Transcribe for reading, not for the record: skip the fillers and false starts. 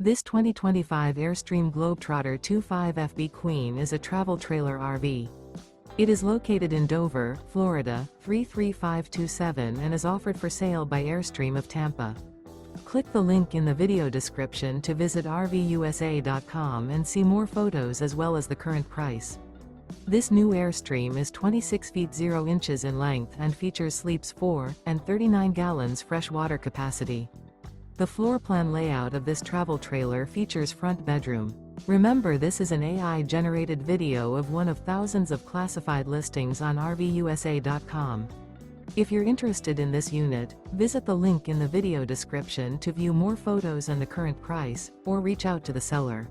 This 2025 Airstream Globetrotter 25FB Queen is a travel trailer RV. It is located in Dover, Florida, 33527 and is offered for sale by Airstream of Tampa. Click the link in the video description to visit RVUSA.com and see more photos as well as the current price. This new Airstream is 26 feet 0 inches in length and features sleeps 4 and 39 gallons fresh water capacity. The floor plan layout of this travel trailer features front bedroom. Remember, this is an AI-generated video of one of thousands of classified listings on RVUSA.com. If you're interested in this unit, visit the link in the video description to view more photos and the current price, or reach out to the seller.